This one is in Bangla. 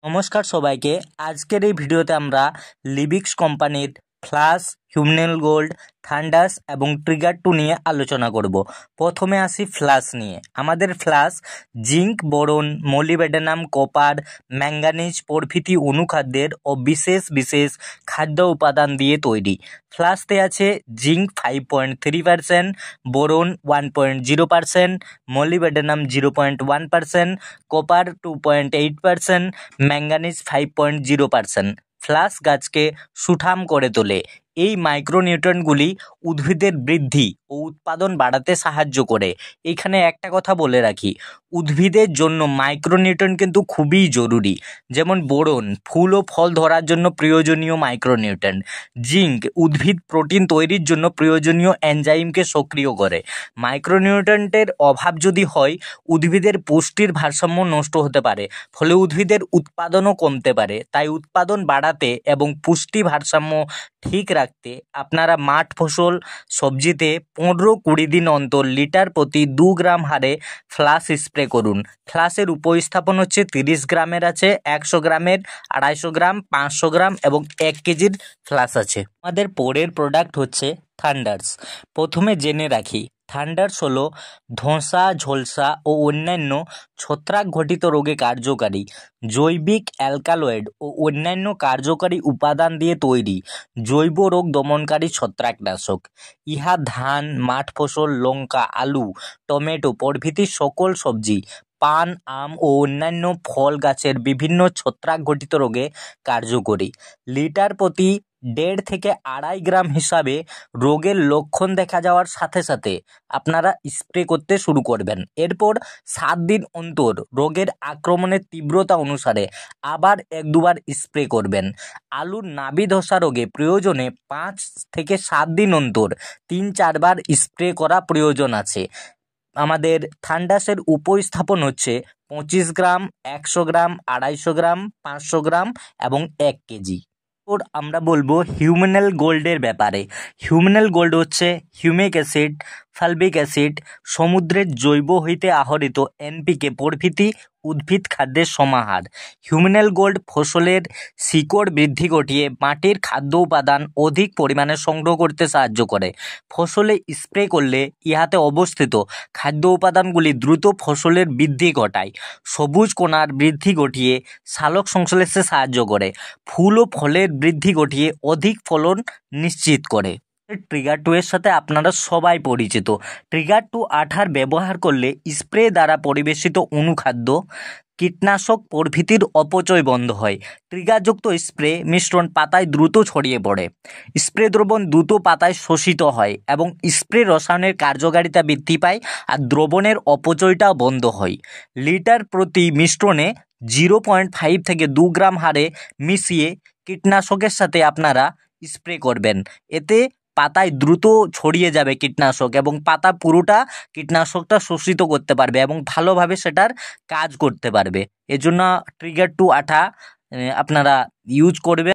নমস্কার সবাইকে। আজকের এই ভিডিওতে আমরা লিবিক্স কোম্পানির ফ্লাশ, হিউমেনাল গোল্ড, থান্ডার্স এবং ট্রিগার 2 নিয়ে আলোচনা করব। প্রথমে আসি ফ্লাশ নিয়ে। আমাদের Flash zinc, boron, molybdenum, copper, manganese প্রভৃতি অনুখাদ্যের ও বিশেষ বিশেষ খাদ্য উপাদান দিয়ে তৈরি। ফ্লাশতে আছে zinc 5.3%, boron 1.0%, molybdenum 0.1%, copper 2.8%, manganese 5.0%। ফ্লাশ গাছকে সুঠাম করে তোলে। এই মাইক্রোনিউট্রিয়েন্টগুলি উদ্ভিদের বৃদ্ধি ও উৎপাদন বাড়াতে সাহায্য করে। এখানে একটা কথা বলে রাখি, উদ্ভিদের জন্য মাইক্রোনিউট্রিয়েন্ট কিন্তু খুবই জরুরি। যেমন বোরন ফুল ও ফল ধরার জন্য প্রয়োজনীয় মাইক্রোনিউট্রিয়েন্ট, জিঙ্ক উদ্ভিদ প্রোটিন তৈরির জন্য প্রয়োজনীয় এনজাইমকে সক্রিয় করে। মাইক্রোনিউট্রিয়েন্টের অভাব যদি হয়, উদ্ভিদের পুষ্টির ভারসাম্য নষ্ট হতে পারে, ফলে উদ্ভিদের উৎপাদনও কমতে পারে। তাই উৎপাদন বাড়াতে এবং পুষ্টি ভারসাম্য ঠিক রাখতে আপনারা মাঠ ফসল সবজিতে 15-20 দিন অন্তর লিটার প্রতি 2 গ্রাম হারে ফ্লাশ স্প্রে করুন। ফ্লাশের উপস্থাপন হচ্ছে 30 গ্রামের আছে, 100 গ্রামের, 250 গ্রাম, 500 গ্রাম এবং 1 কেজির ফ্লাশ আছে। আমাদের পরের প্রোডাক্ট হচ্ছে থান্ডার্স। প্রথমে জেনে রাখি, থান্ডার্স হলো ধসা, ঝলসা ও অন্যান্য ছত্রাক ঘটিত রোগে কার্যকারী জৈবিক অ্যালকালয়েড ও অন্যান্য কার্যকারী উপাদান দিয়ে তৈরি জৈব রোগ দমনকারী ছত্রাকনাশক। ইহা ধান, মাঠ ফসল, লঙ্কা, আলু, টমেটো প্রভৃতি সকল সবজি, পান, আম ও অন্যান্য ফল গাছের বিভিন্ন ছত্রাক ঘটিত রোগে কার্যকরী। লিটার প্রতি 1.5 থেকে 2.5 গ্রাম হিসাবে রোগের লক্ষণ দেখা যাওয়ার সাথে সাথে আপনারা স্প্রে করতে শুরু করবেন। এরপর 7 দিন অন্তর রোগের আক্রমণের তীব্রতা অনুসারে আবার 1-2 বার স্প্রে করবেন। আলুর নাবি ধসা রোগে প্রয়োজনে 5 থেকে 7 দিন অন্তর 3-4 বার স্প্রে করা প্রয়োজন আছে। আমাদের থান্ডার্সের উপস্থাপন হচ্ছে 25 গ্রাম, 100 গ্রাম, 250 গ্রাম, 500 গ্রাম এবং 1 কেজি। ওর আমরা বলবো হিউমেনাল গোল্ডের ব্যাপারে। হিউমেনাল গোল্ড হচ্ছে হিউমিক অ্যাসিড, ফালবিক অ্যাসিড, সমুদ্রের জৈব হইতে আহরিত এনপিকে প্রভৃতি উদ্ভিদ খাদ্যের সমাহার। হিউমেনাল গোল্ড ফসলের শিকড় বৃদ্ধি ঘটিয়ে মাটির খাদ্য উপাদান অধিক পরিমাণে সংগ্রহ করতে সাহায্য করে। ফসলে স্প্রে করলে ইহাতে অবস্থিত খাদ্য উপাদানগুলি দ্রুত ফসলের বৃদ্ধি ঘটায়, সবুজ কোণার বৃদ্ধি ঘটিয়ে সালোক সংশ্লেষে সাহায্য করে, ফুল ও ফলের বৃদ্ধি ঘটিয়ে অধিক ফলন নিশ্চিত করে। ট্রিগার 2 এর সাথে আপনারা সবাই পরিচিত। ট্রিগার 2 আঠার ব্যবহার করলে স্প্রে দ্বারা পরিবেশিত অনুখাদ্য, কীটনাশক প্রভৃতির অপচয় বন্ধ হয়। ট্রিগারযুক্ত স্প্রে মিশ্রণ পাতায় দ্রুত ছড়িয়ে পড়ে। স্প্রে দ্রবণ দ্রুত পাতায় শোষিত হয় এবং স্প্রে রসায়নের কার্যকারিতা বৃদ্ধি পায় আর দ্রবণের অপচয়টাও বন্ধ হয়। লিটার প্রতি মিশ্রণে 0.5 থেকে 2 গ্রাম হারে মিশিয়ে কীটনাশকের সাথে আপনারা স্প্রে করবেন। এতে পাতায় দ্রুত ছড়িয়ে যাবে কীটনাশক এবং পাতা পুরোটা কীটনাশকটা শোষিত করতে পারবে এবং ভালোভাবে সেটার কাজ করতে পারবে। এজন্য ট্রিগার 2 আঠা আপনারা ইউজ করবে।